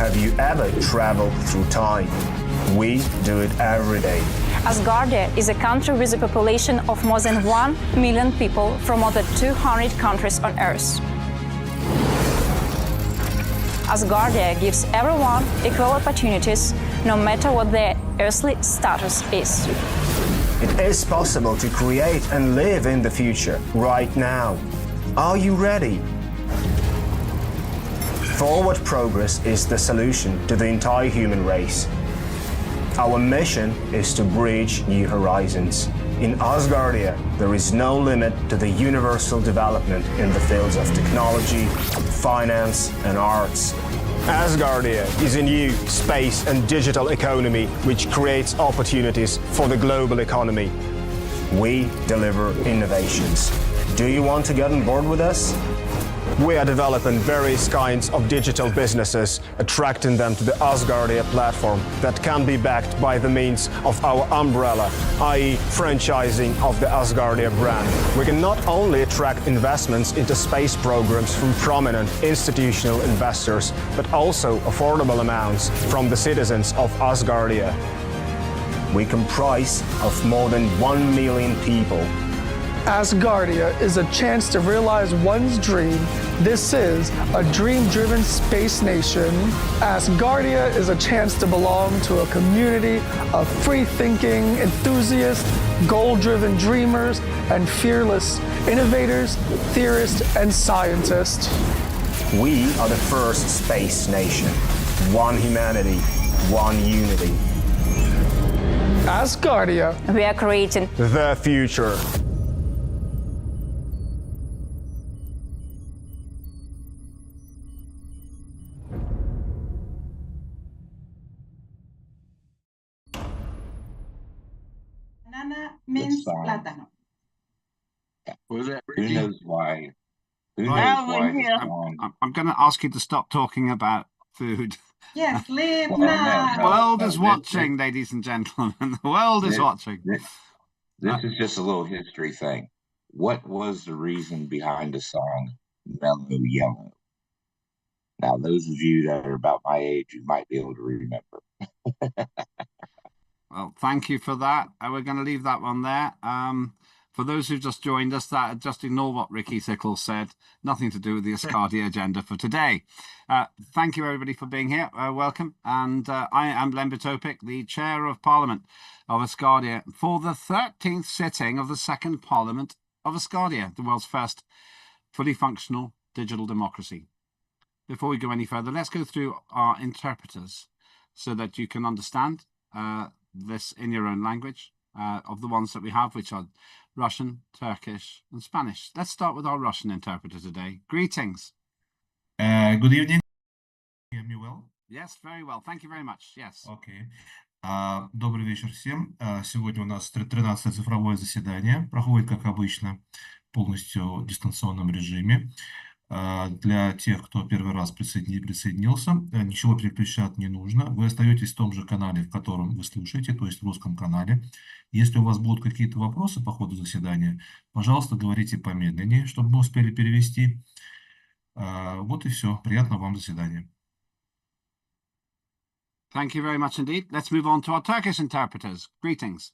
Have you ever traveled through time? We do it every day. Asgardia is a country with a population of more than 1 million people from more than 200 countries on Earth. Asgardia gives everyone equal opportunities, no matter what their earthly status is. It is possible to create and live in the future right now. Are you ready? Forward progress is the solution to the entire human race. Our mission is to bridge new horizons. In Asgardia, there is no limit to the universal development in the fields of technology, finance, and arts. Asgardia is a new space and digital economy which creates opportunities for the global economy. We deliver innovations. Do you want to get on board with us? We are developing various kinds of digital businesses, attracting them to the Asgardia platform that can be backed by the means of our umbrella, i.e. franchising of the Asgardia brand. We can not only attract investments into space programs from prominent institutional investors, but also affordable amounts from the citizens of Asgardia. We comprise of more than 1 million people. Asgardia is a chance to realize one's dream. This is a dream-driven space nation. Asgardia is a chance to belong to a community of free-thinking enthusiasts, goal-driven dreamers, and fearless innovators, theorists, and scientists. We are the first space nation. One humanity, one unity. Asgardia. We are creating the future. Banana means plátano. Who knows why? Who knows Well, why we're the here. song? I'm going to ask you to stop talking about food. Yes, leave Well, now. The world is this- watching, ladies and gentlemen. The world is this- watching. This is just a little history thing. What was the reason behind the song Mellow Yellow? Now, those of you that are about my age, you might be able to remember. Well, thank you for that. We're going to leave that one there. For those who've just joined us, that just ignore what Ricky Sickles said. Nothing to do with the Asgardia agenda for today. Thank you, everybody, for being here. Welcome. And I am Len Topic, the Chair of Parliament of Asgardia, for the 13th sitting of the Second Parliament of Asgardia, the world's first fully functional digital democracy. Before we go any further, let's go through our interpreters so that you can understand this in your own language, of the ones that we have, which are Russian, Turkish, and Spanish. Let's start with our Russian interpreter today. Greetings. Good evening. Hear me well? Yes, very well. Thank you very much. Yes. Окей. Добрый вечер всем. Сегодня у нас 13-е цифровое заседание. Проходит, как обычно, полностью в дистанционном режиме. Для тех, кто первый раз присоединился, ничего переключать не нужно. Вы остаетесь в том же канале, в котором вы слушаете, то есть в русском канале. Если у вас будут какие-то вопросы по ходу заседания, пожалуйста, говорите помедленнее, чтобы мы успели перевести. Вот и все. Приятного вам заседания. Thank you very much indeed. Let's move on to our Turkish interpreters. Greetings.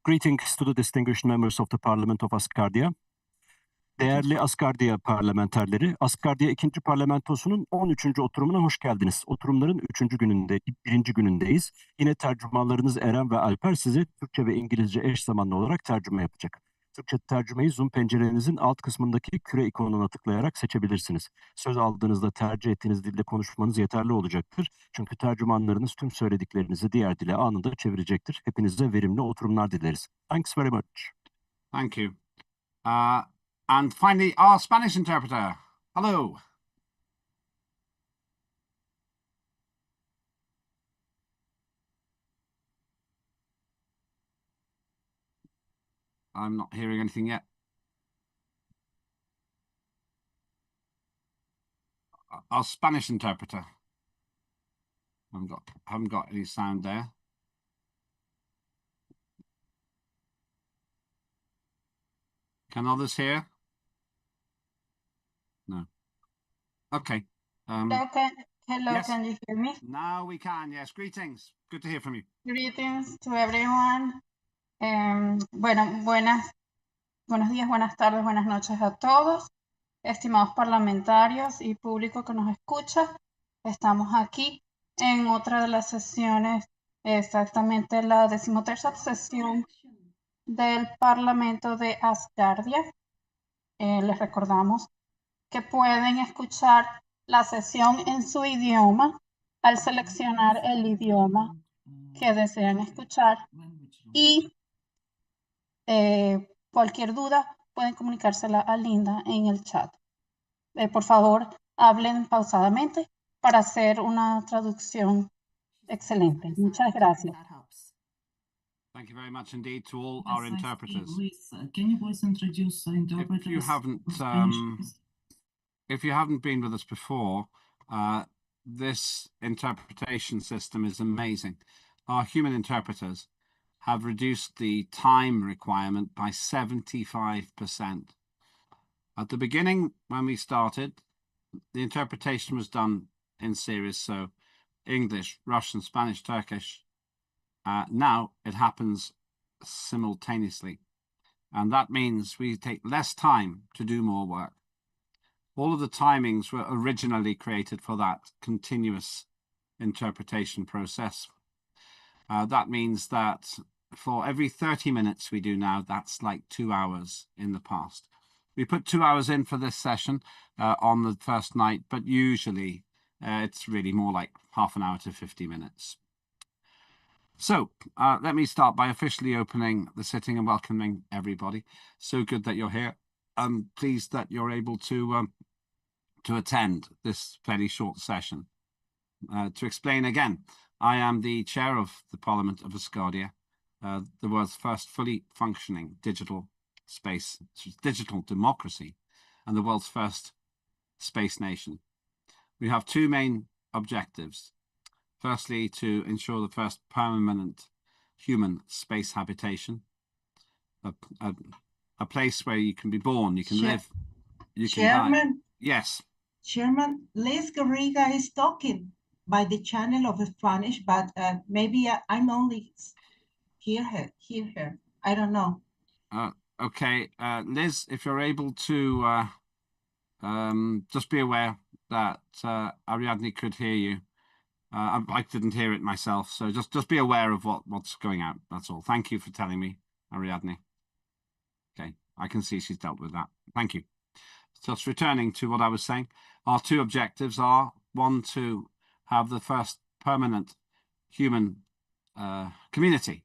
Greetings to the distinguished members of the Parliament of Asgardia. Değerli Asgardia parlamenterleri, Asgardia 2. Parlamentosu'nun 13. oturumuna hoş geldiniz. Oturumların 1. günündeyiz. Yine tercümanlarınız Eren ve Alper size Türkçe ve İngilizce eş zamanlı olarak tercüme yapacak. Türkçe tercümeyi Zoom pencerenizin alt kısmındaki küre ikonuna tıklayarak seçebilirsiniz. Söz aldığınızda tercih ettiğiniz dilde konuşmanız yeterli olacaktır. Çünkü tercümanlarınız tüm söylediklerinizi diğer dile anında çevirecektir. Hepinize verimli oturumlar dileriz. Thanks very much. Thank you. And finally, our Spanish interpreter. Hello. I'm not hearing anything yet. Our Spanish interpreter. Haven't got any sound there. Can others hear? Okay. Hello, Yes. can you hear me? Now we can. Yes. Greetings. Good to hear from you. Greetings to everyone. Buenos días, buenas tardes, buenas noches a todos. Estimados parlamentarios y público que nos escucha, estamos aquí en otra de las sesiones, exactamente la 13ª sesión del Parlamento de Asgardia. Les recordamos que pueden escuchar la sesión en su idioma al seleccionar el idioma que desean escuchar y cualquier duda pueden comunicársela a Linda en el chat. Por favor, hablen pausadamente para hacer una traducción excelente. Muchas gracias. Thank you very much indeed to all our interpreters. Can you please introduce interpreters? If you haven't been with us before, this interpretation system is amazing. Our human interpreters have reduced the time requirement by 75%. At the beginning, when we started, the interpretation was done in series, so English, Russian, Spanish, Turkish. Now it happens simultaneously, and that means we take less time to do more work. All of the timings were originally created for that continuous interpretation process. That means that for every 30 minutes we do now, that's like 2 hours in the past. We put 2 hours in for this session on the first night, but usually it's really more like half an hour to 50 minutes. So let me start by officially opening the sitting and welcoming everybody. So good that you're here. I'm pleased that you're able to attend this fairly short session. To explain again, I am the chair of the Parliament of Asgardia, the world's first fully functioning digital space, digital democracy, and the world's first space nation. We have two main objectives. Firstly, to ensure the first permanent human space habitation, a place where you can be born, you can live, you can die. Yes. Chairman, Liz Garriga is talking by the channel of Spanish, but maybe I'm only hear her. I don't know. Okay, Liz, if you're able to just be aware that Ariadne could hear you. I didn't hear it myself, so just be aware of what's going out. That's all. Thank you for telling me, Ariadne. Okay, I can see she's dealt with that. Thank you. Just returning to what I was saying, our two objectives are, one, to have the first permanent human community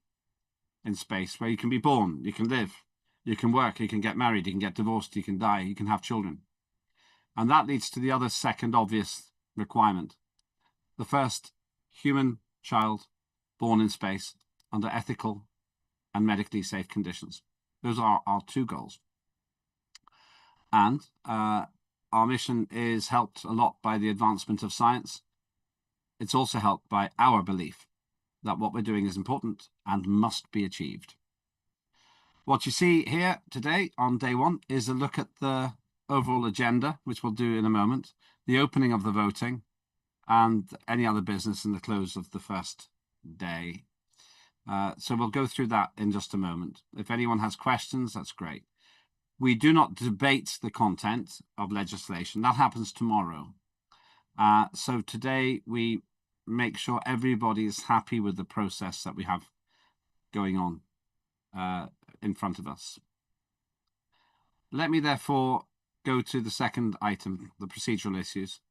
in space where you can be born, you can live, you can work, you can get married, you can get divorced, you can die, you can have children. And that leads to the other second obvious requirement. The first human child born in space under ethical and medically safe conditions. Those are our two goals. And our mission is helped a lot by the advancement of science. It's also helped by our belief that what we're doing is important and must be achieved. What you see here today on day one is a look at the overall agenda, which we'll do in a moment, the opening of the voting, and any other business in the close of the first day. So we'll go through that in just a moment. If anyone has questions, that's great. We do not debate the content of legislation. That happens tomorrow. So today we make sure everybody is happy with the process that we have going on in front of us. Let me therefore go to the second item, the procedural issues,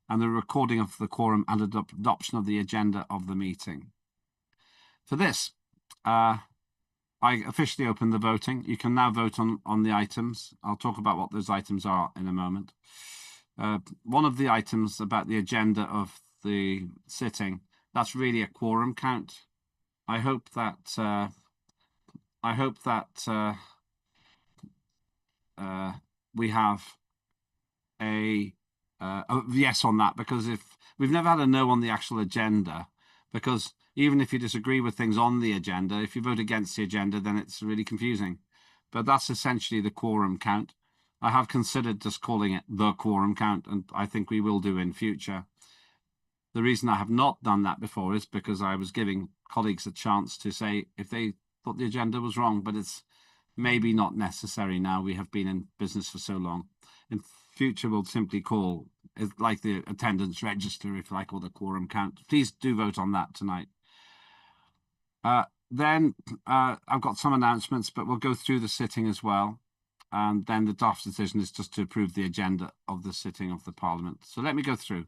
and the recording of the quorum and adoption of the agenda of the meeting. For this, I officially open the voting. You can now vote on the items. I'll talk about what those items are in a moment. One of the items about the agenda of the sitting, that's really a quorum count. I hope that we have a yes on that, because if we've never had a no on the actual agenda, because even if you disagree with things on the agenda, if you vote against the agenda, then it's really confusing. But that's essentially the quorum count. I have considered just calling it the quorum count, and I think we will do in future. The reason I have not done that before is because I was giving colleagues a chance to say if they thought the agenda was wrong, but it's maybe not necessary now. We have been in business for so long. In future, we'll simply call it like the attendance register, if you like, or the quorum count. Please do vote on that tonight. Then I've got some announcements, but we'll go through the sitting as well. And then the draft decision is just to approve the agenda of the sitting of the Parliament. So let me go through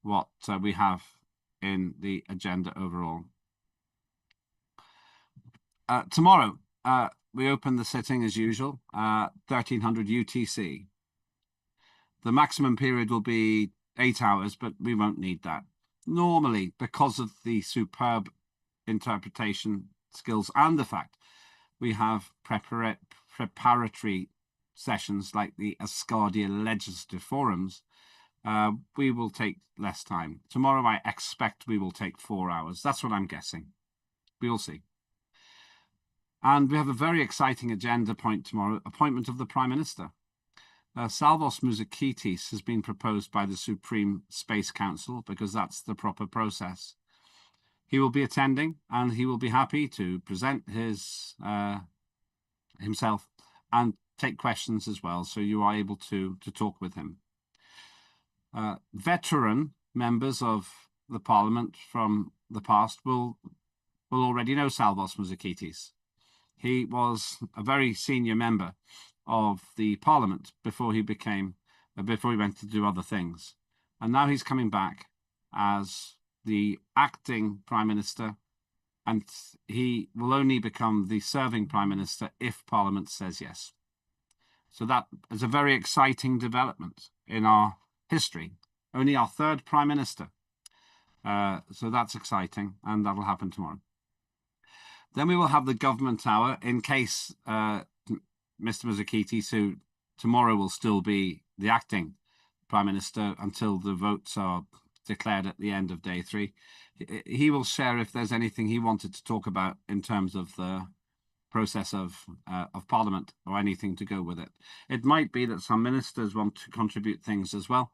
what we have in the agenda overall. Tomorrow, we open the sitting as usual, 1300 UTC. The maximum period will be 8 hours, but we won't need that. Normally, because of the superb interpretation skills and the fact we have preparatory sessions like the Asgardia legislative forums, we will take less time. Tomorrow, I expect we will take 4 hours. That's what I'm guessing. We will see. And we have a very exciting agenda point tomorrow, appointment of the Prime Minister. Salvos Mouzakitis has been proposed by the Supreme Space Council because that's the proper process. He will be attending and he will be happy to present his himself and take questions as well, so you are able to talk with him. Veteran members of the Parliament from the past will already know Salvos Mouzakitis. He was a very senior member of the Parliament before he went to do other things. And now he's coming back as the acting Prime Minister, and he will only become the serving Prime Minister if Parliament says yes. So that is a very exciting development in our history. Only our third Prime Minister. So that's exciting, and that'll happen tomorrow. Then we will have the government hour in case Mr. Mouzakitis, who tomorrow will still be the acting Prime Minister until the votes are declared at the end of day 3. He will share if there's anything he wanted to talk about in terms of the process of Parliament or anything to go with it. It might be that some ministers want to contribute things as well.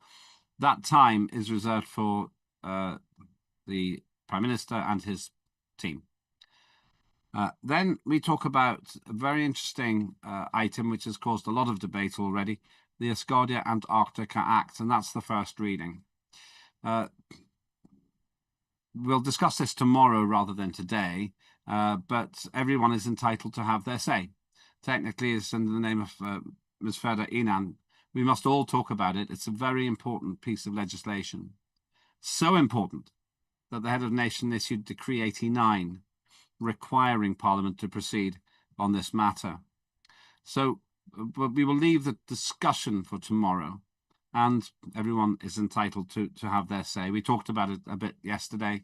That time is reserved for the Prime Minister and his team. Then we talk about a very interesting item which has caused a lot of debate already, the Asgardia Antarctica Act, and that's the first reading. We'll discuss this tomorrow rather than today, but everyone is entitled to have their say. Technically, it's in the name of Ms. Ferda Inan. We must all talk about it. It's a very important piece of legislation. So important that the head of nation issued Decree 89, requiring Parliament to proceed on this matter. So we will leave the discussion for tomorrow, and everyone is entitled to have their say. We talked about it a bit yesterday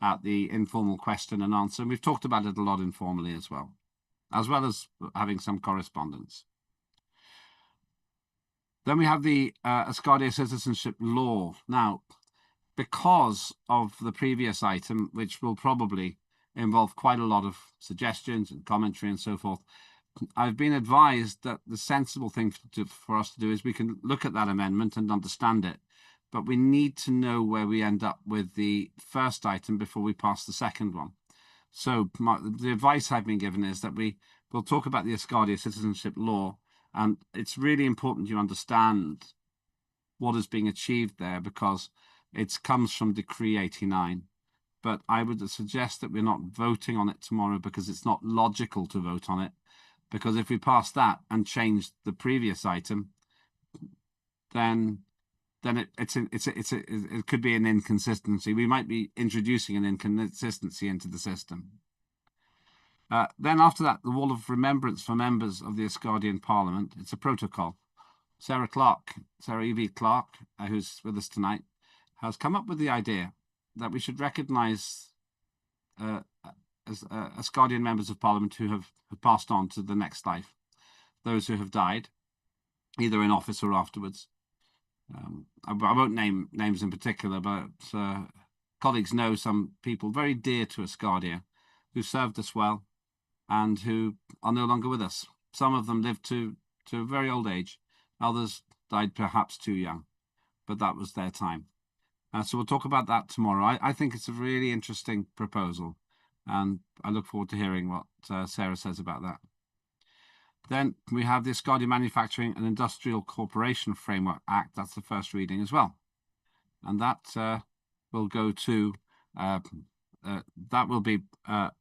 at the informal question and answer, and we've talked about it a lot informally as well as having some correspondence. Then we have the Asgardia citizenship law. Now, because of the previous item, which will probably involve quite a lot of suggestions and commentary and so forth, I've been advised that the sensible thing for us to do is we can look at that amendment and understand it, but we need to know where we end up with the first item before we pass the second one. So the advice I've been given is that we will talk about the Asgardia citizenship law, and it's really important you understand what is being achieved there because it comes from Decree 89. But I would suggest that we're not voting on it tomorrow because it's not logical to vote on it. Because if we pass that and change the previous item, then it could be an inconsistency. We might be introducing an inconsistency into the system. Then after that, the Wall of Remembrance for members of the Asgardian Parliament. It's a protocol. Sarah Evie Clark, who's with us tonight, has come up with the idea that we should recognise as Asgardian members of Parliament who have passed on to the next life, those who have died, either in office or afterwards. I won't name names in particular, but colleagues know some people very dear to Asgardia who served us well and who are no longer with us. Some of them lived to a very old age, Others died perhaps too young, but that was their time. So we'll talk about that tomorrow. I think it's a really interesting proposal, and I look forward to hearing what Sarah says about that. Then we have the Asgardia Manufacturing and Industrial Corporation Framework Act. That's the first reading as well. And that will go to, that will be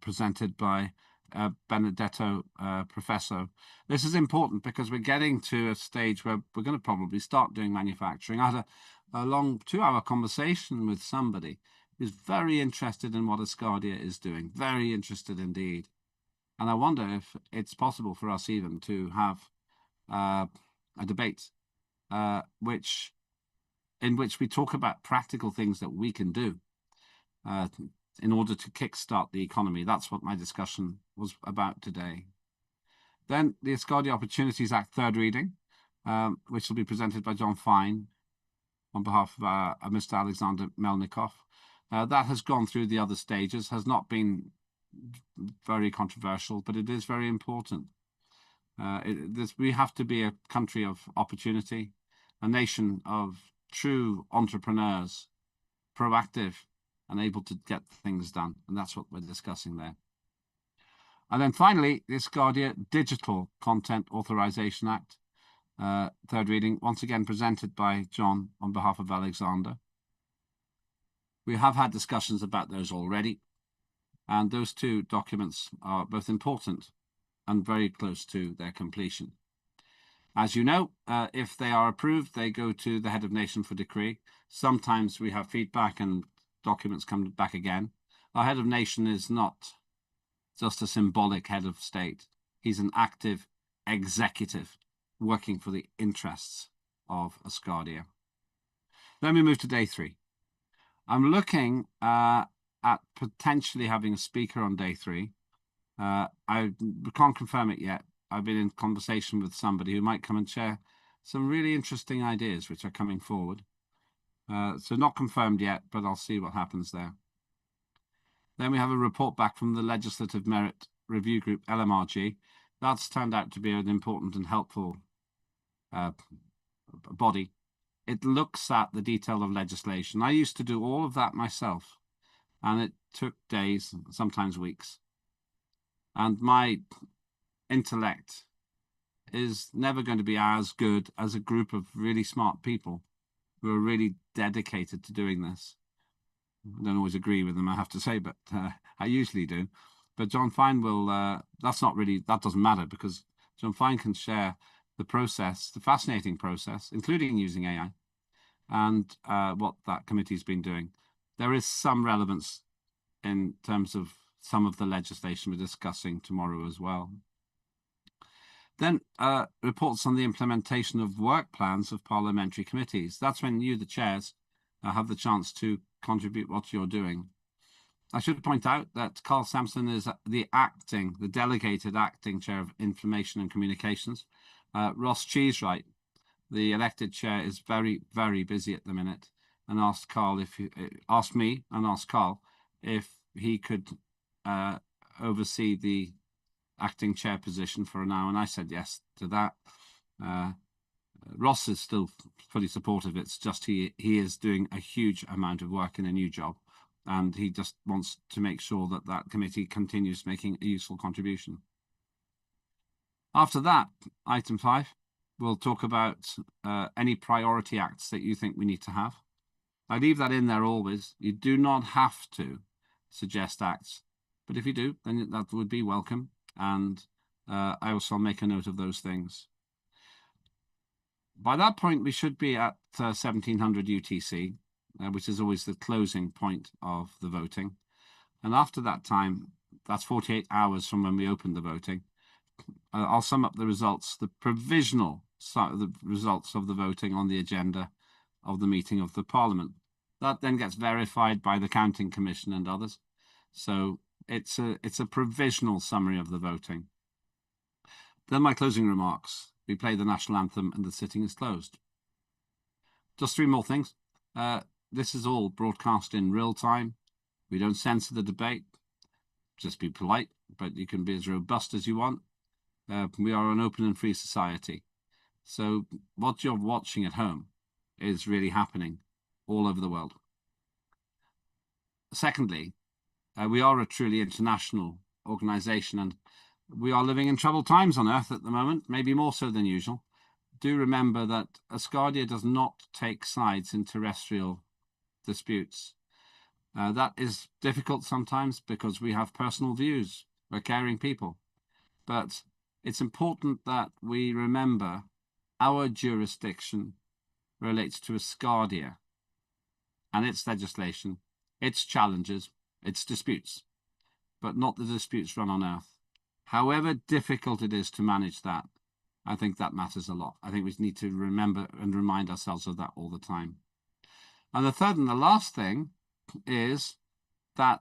presented by Benedetto Professor. This is important because we're getting to a stage where we're going to probably start doing manufacturing. I had a long 2-hour conversation with somebody who's very interested in what Asgardia is doing, very interested indeed. And I wonder if it's possible for us even to have a debate in which we talk about practical things that we can do in order to kickstart the economy. That's what my discussion was about today. Then the Asgardia Opportunities Act third reading, which will be presented by John Fine on behalf of Mr. Alexander Melnikov. That has gone through the other stages, has not been very controversial, but it is very important. We have to be a country of opportunity, a nation of true entrepreneurs, proactive and able to get things done. And that's what we're discussing there. And then finally, the Asgardia Digital Content Authorization Act, third reading, once again presented by John on behalf of Alexander. We have had discussions about those already, and those two documents are both important and very close to their completion. As you know, if they are approved, they go to the head of nation for decree. Sometimes we have feedback and documents come back again. Our head of nation is not just a symbolic head of state. He's an active executive working for the interests of Asgardia. Then we move to day 3. I'm looking at potentially having a speaker on day 3. I can't confirm it yet. I've been in conversation with somebody who might come and share some really interesting ideas which are coming forward. So not confirmed yet, but I'll see what happens there. Then we have a report back from the Legislative Merit Review Group, LMRG. That's turned out to be an important and helpful body. It looks at the detail of legislation. I used to do all of that myself, and it took days, sometimes weeks. And my intellect is never going to be as good as a group of really smart people who are really dedicated to doing this. I don't always agree with them, I have to say, but I usually do. But John Fine will, that doesn't matter, because John Fine can share the process, the fascinating process, including using AI, and what that committee's been doing. There is some relevance in terms of some of the legislation we're discussing tomorrow as well. Then reports on the implementation of work plans of parliamentary committees. That's when you, the chairs, have the chance to contribute what you're doing. I should point out that Carl Sampson is the delegated acting chair of Information and Communications. Ross Cheesewright, the elected chair, is very, very busy at the minute, and asked Carl if he could oversee the acting chair position for now, and I said yes to that. Ross is still fully supportive. It's just he is doing a huge amount of work in a new job, and he just wants to make sure that that committee continues making a useful contribution. After that, item 5, we'll talk about any priority acts that you think we need to have. I leave that in there always. You do not have to suggest acts, but if you do, then that would be welcome, and I also make a note of those things. By that point, we should be at 1700 UTC, which is always the closing point of the voting. And after that time, that's 48 hours from when we opened the voting. I'll sum up the results, the provisional results of the voting on the agenda of the meeting of the Parliament. That then gets verified by the Counting Commission and others. So it's a provisional summary of the voting. Then my closing remarks. We play the national anthem and the sitting is closed. Just 3 more things. This is all broadcast in real time. We don't censor the debate. Just be polite, but you can be as robust as you want. We are an open and free society. So what you're watching at home is really happening all over the world. Secondly, we are a truly international organization, and we are living in troubled times on Earth at the moment, maybe more so than usual. Do remember that Asgardia does not take sides in terrestrial disputes. That is difficult sometimes because we have personal views. We're caring people. But it's important that we remember our jurisdiction relates to Asgardia and its legislation, its challenges, its disputes, but not the disputes run on Earth. However difficult it is to manage that, I think that matters a lot. I think we need to remember and remind ourselves of that all the time. And the third and the last thing is that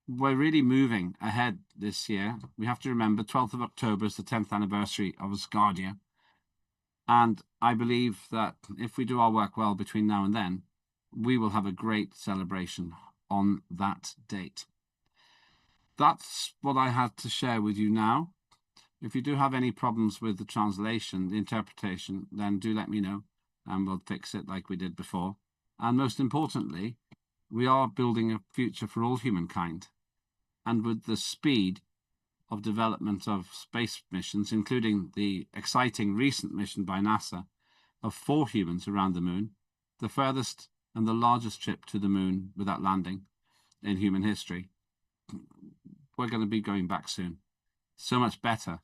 we're really moving ahead this year. We have to remember 12th of October is the 10th anniversary of Asgardia. And I believe that if we do our work well between now and then, we will have a great celebration on that date. That's what I had to share with you now. If you do have any problems with the translation, the interpretation, then do let me know and we'll fix it like we did before. And most importantly, we are building a future for all humankind. And with the speed of development of space missions, including the exciting recent mission by NASA of 4 humans around the moon, the furthest and the largest trip to the moon without landing in human history, we're going to be going back soon. So much better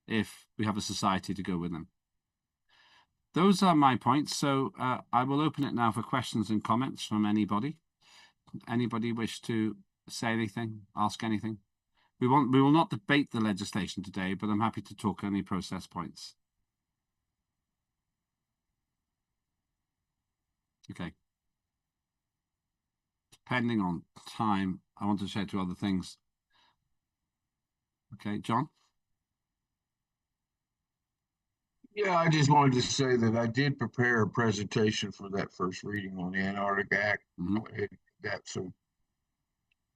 if we have a society to go with them. Those are my points. So I will open it now for questions and comments from anybody. Anybody wish to say anything, ask anything? We will not debate the legislation today, but I'm happy to talk any process points. Okay. Depending on time, I want to share 2 other things. Okay, John? Yeah, I just wanted to say that I did prepare a presentation for that first reading on the Antarctic Act. So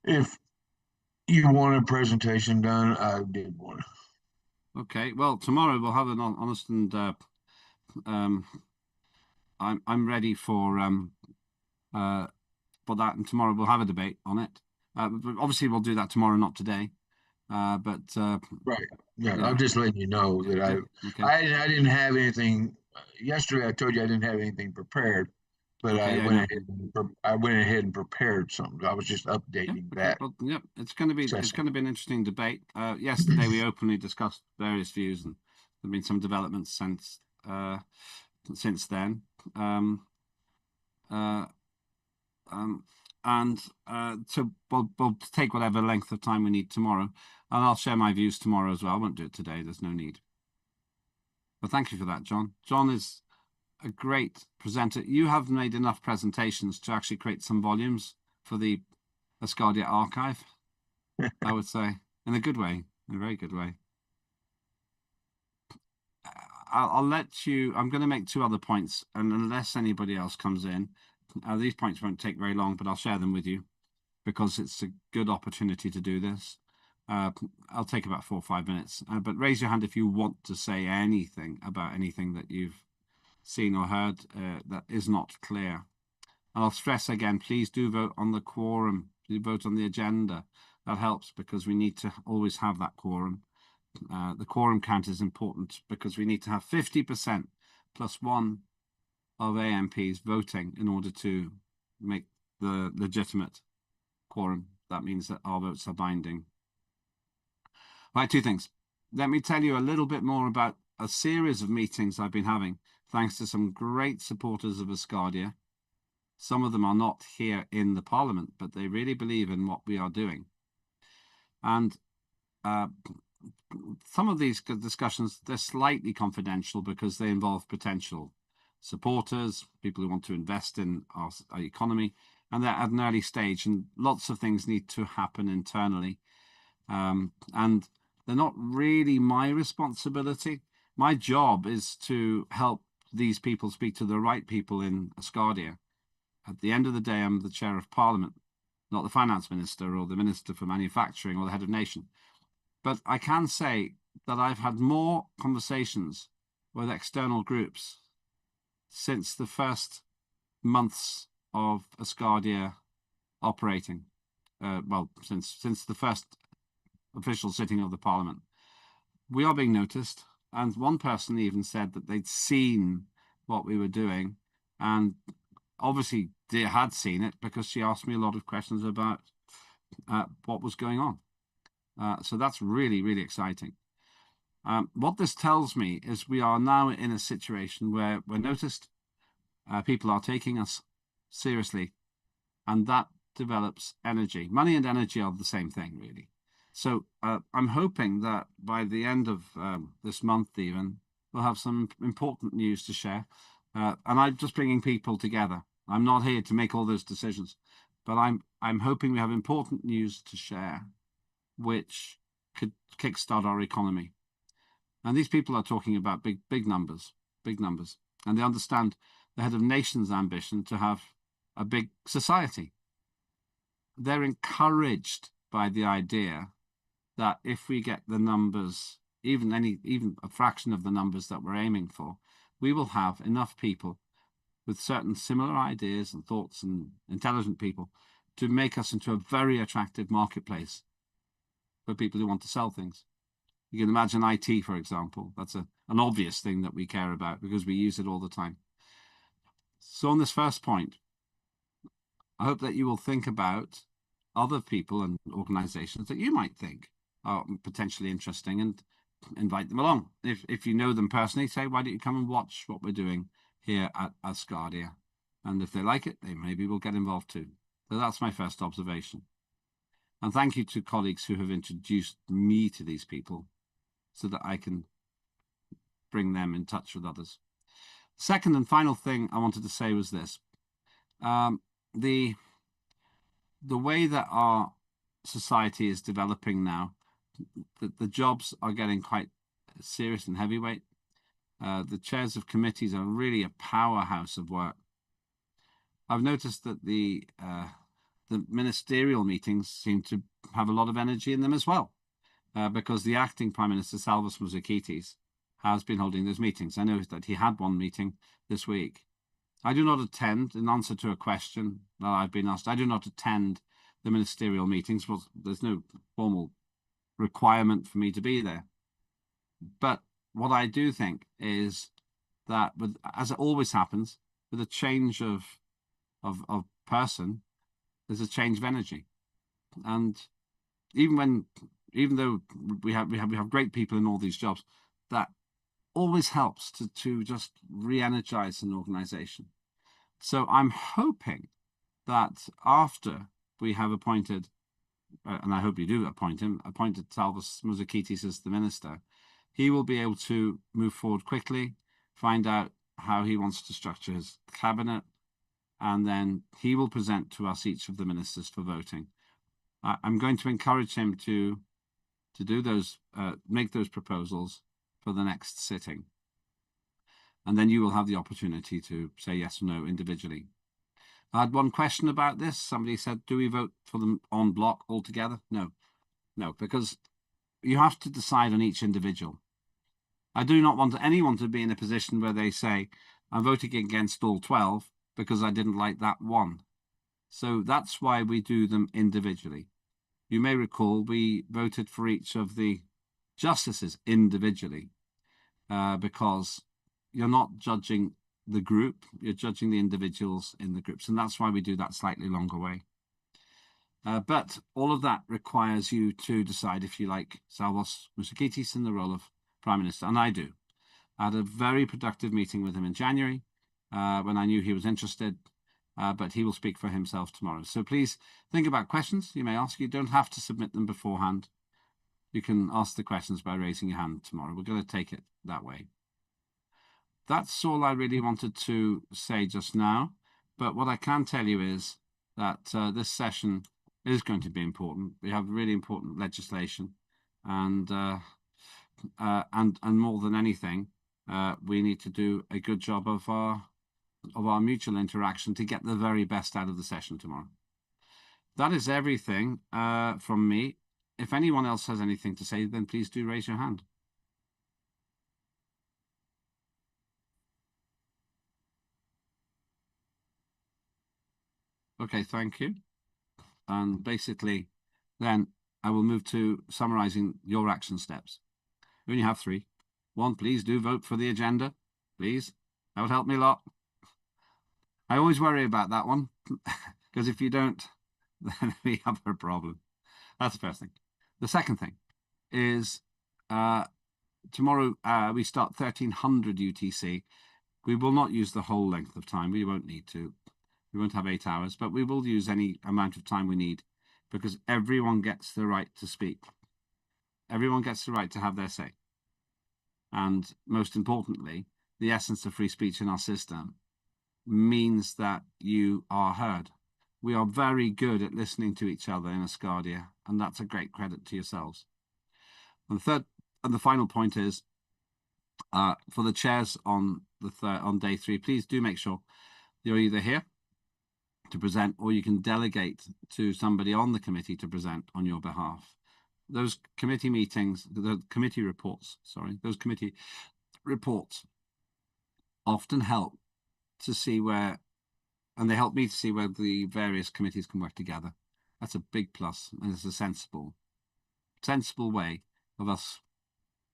if you want a presentation done, I did one. Okay, well, tomorrow we'll have an honest and I'm ready for that, and tomorrow we'll have a debate on it. Obviously, we'll do that tomorrow, not today. Right. Yeah, I'm just letting you know that I didn't have anything yesterday. I told you I didn't have anything prepared, but I went ahead and prepared something. I was just updating that. Well, it's going to be an interesting debate. Yesterday we openly discussed various views, and there've been some developments since then. So we'll take whatever length of time we need tomorrow, and I'll share my views tomorrow as well. I won't do it today. There's no need. But thank you for that, John. John is a great presenter. You have made enough presentations to actually create some volumes for the Asgardia archive, I would say, in a good way, in a very good way. I'll let you, I'm going to make 2 other points, and unless anybody else comes in, these points won't take very long, but I'll share them with you because it's a good opportunity to do this. I'll take about 4 or 5 minutes, but raise your hand if you want to say anything about anything that you've seen or heard that is not clear. And I'll stress again, please do vote on the quorum. Do vote on the agenda. That helps because we need to always have that quorum. The quorum count is important because we need to have 50% plus 1 of AMPs voting in order to make the legitimate quorum. That means that our votes are binding. Right, 2 things. Let me tell you a little bit more about a series of meetings I've been having, thanks to some great supporters of Asgardia. Some of them are not here in the Parliament, but they really believe in what we are doing. And some of these discussions, they're slightly confidential because they involve potential supporters, people who want to invest in our economy, and they're at an early stage, and lots of things need to happen internally. And they're not really my responsibility. My job is to help these people speak to the right people in Asgardia. At the end of the day, I'm the chair of Parliament, not the finance minister or the minister for manufacturing or the head of nation. But I can say that I've had more conversations with external groups since the first months of Asgardia operating. Well, since the first official sitting of the Parliament. We are being noticed, and one person even said that they'd seen what we were doing, and obviously they had seen it because she asked me a lot of questions about what was going on. So that's really, really exciting. What this tells me is we are now in a situation where we're noticed, people are taking us seriously, and that develops energy. Money and energy are the same thing, really. So I'm hoping that by the end of this month even, we'll have some important news to share. And I'm just bringing people together. I'm not here to make all those decisions, but I'm hoping we have important news to share, which could kickstart our economy. And these people are talking about big numbers, and they understand the head of nation's ambition to have a big society. They're encouraged by the idea that if we get the numbers, even a fraction of the numbers that we're aiming for, we will have enough people with certain similar ideas and thoughts and intelligent people to make us into a very attractive marketplace for people who want to sell things. You can imagine IT, for example. That's an obvious thing that we care about because we use it all the time. So on this first point, I hope that you will think about other people and organizations that you might think are potentially interesting and invite them along. If you know them personally, say, why don't you come and watch what we're doing here at Asgardia? And if they like it, they maybe will get involved too. So that's my first observation. And thank you to colleagues who have introduced me to these people so that I can bring them in touch with others. Second and final thing I wanted to say was this. The way that our society is developing now, the jobs are getting quite serious and heavyweight. The chairs of committees are really a powerhouse of work. I've noticed that the ministerial meetings seem to have a lot of energy in them as well, because the acting Prime Minister, Salvas Musakitis, has been holding those meetings. I know that he had one meeting this week. I do not attend, in answer to a question that I've been asked, I do not attend the ministerial meetings. Well, there's no formal requirement for me to be there. But what I do think is that, as it always happens, with a change of person, there's a change of energy. And even though we have great people in all these jobs, that always helps to just re-energize an organization. So I'm hoping that after we have appointed, and I hope you do appointed Salvas Musakitis as the minister, he will be able to move forward quickly, find out how he wants to structure his cabinet, and then he will present to us each of the ministers for voting. I'm going to encourage him to do those, make those proposals for the next sitting. And then you will have the opportunity to say yes or no individually. I had one question about this. Somebody said, do we vote for them en bloc altogether? No, because you have to decide on each individual. I do not want anyone to be in a position where they say, I'm voting against all 12 because I didn't like that one. So that's why we do them individually. You may recall we voted for each of the justices individually, because you're not judging the group, you're judging the individuals in the groups, and that's why we do that slightly longer way. But all of that requires you to decide if you like Salvas Musakitis in the role of Prime Minister, and I do. I had a very productive meeting with him in January when I knew he was interested, but he will speak for himself tomorrow. So please think about questions you may ask. You don't have to submit them beforehand. You can ask the questions by raising your hand tomorrow. We're going to take it that way. That's all I really wanted to say just now. But what I can tell you is that this session is going to be important. We have really important legislation, and more than anything, we need to do a good job of our mutual interaction to get the very best out of the session tomorrow. That is everything from me. If anyone else has anything to say, then please do raise your hand. Okay, thank you. And basically, then I will move to summarizing your action steps. We only have 3. 1, please do vote for the agenda, please. That would help me a lot. I always worry about that one, because if you don't, then we have a problem. That's the first thing. The second thing is tomorrow we start 1300 UTC. We will not use the whole length of time. We won't need to. We won't have 8 hours, but we will use any amount of time we need, because everyone gets the right to speak. Everyone gets the right to have their say. And most importantly, the essence of free speech in our system means that you are heard. We are very good at listening to each other in Asgardia, and that's a great credit to yourselves. And the third and the final point is, for the chairs on day 3, please do make sure you're either here to present, or you can delegate to somebody on the committee to present on your behalf. Those committee meetings, those committee reports often help to see where, and they help me to see where the various committees can work together. That's a big plus, and it's a sensible way of us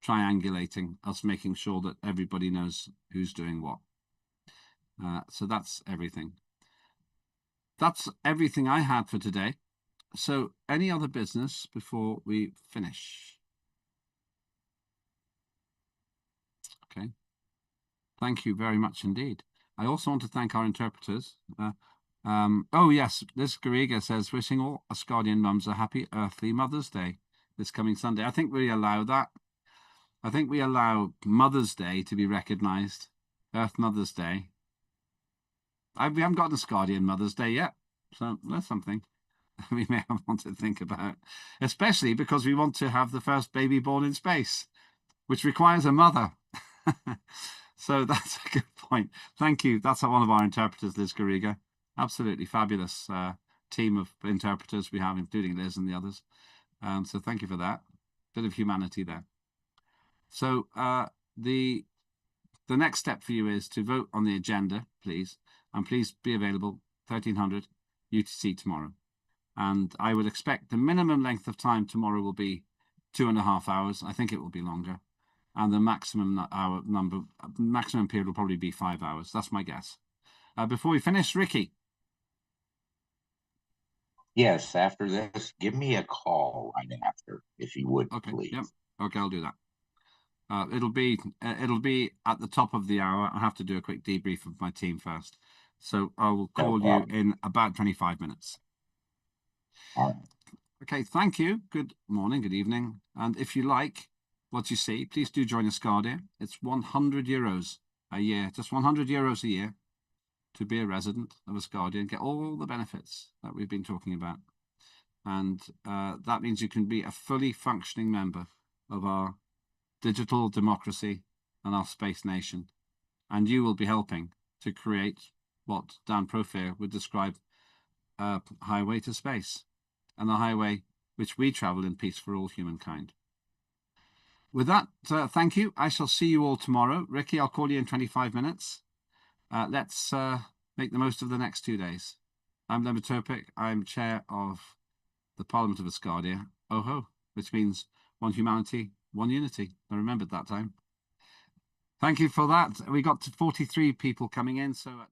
triangulating, us making sure that everybody knows who's doing what. So that's everything. That's everything I had for today. So any other business before we finish? Okay. Thank you very much indeed. I also want to thank our interpreters. Oh yes, Liz Garriga says, wishing all Asgardian mums a happy earthly Mother's Day this coming Sunday. I think we allow that. I think we allow Mother's Day to be recognised. Earth Mother's Day. We haven't got an Asgardian Mother's Day yet, so that's something we may want to think about, especially because we want to have the first baby born in space, which requires a mother. So that's a good point. Thank you. That's one of our interpreters, Liz Garriga. Absolutely fabulous team of interpreters we have, including Liz and the others. So thank you for that. Bit of humanity there. So the next step for you is to vote on the agenda, please. And please be available 1300 UTC tomorrow. And I would expect the minimum length of time tomorrow will be 2.5 hours. I think it will be longer. And the maximum period will probably be 5 hours. That's my guess. Before we finish, Ricky. Yes, after this, give me a call right after, if you would, please. Yep. Okay, I'll do that. It'll be at the top of the hour. I have to do a quick debrief of my team first. So I will call you in about 25 minutes. All right. Okay, thank you. Good morning, good evening. And if you like what you see, please do join Asgardia. It's €100 a year, just €100 a year to be a resident of Asgardia and get all the benefits that we've been talking about. And that means you can be a fully functioning member of our digital democracy and our space nation. And you will be helping to create what Dan Profeer would describe a highway to space, and a highway which we travel in peace for all humankind. With that, thank you. I shall see you all tomorrow. Ricky, I'll call you in 25 minutes. Let's make the most of the next 2 days. I'm Lemon Topic. I'm chair of the Parliament of Asgardia, OHO, which means one humanity, one unity. I remembered that time. Thank you for that. We got to 43 people coming in, so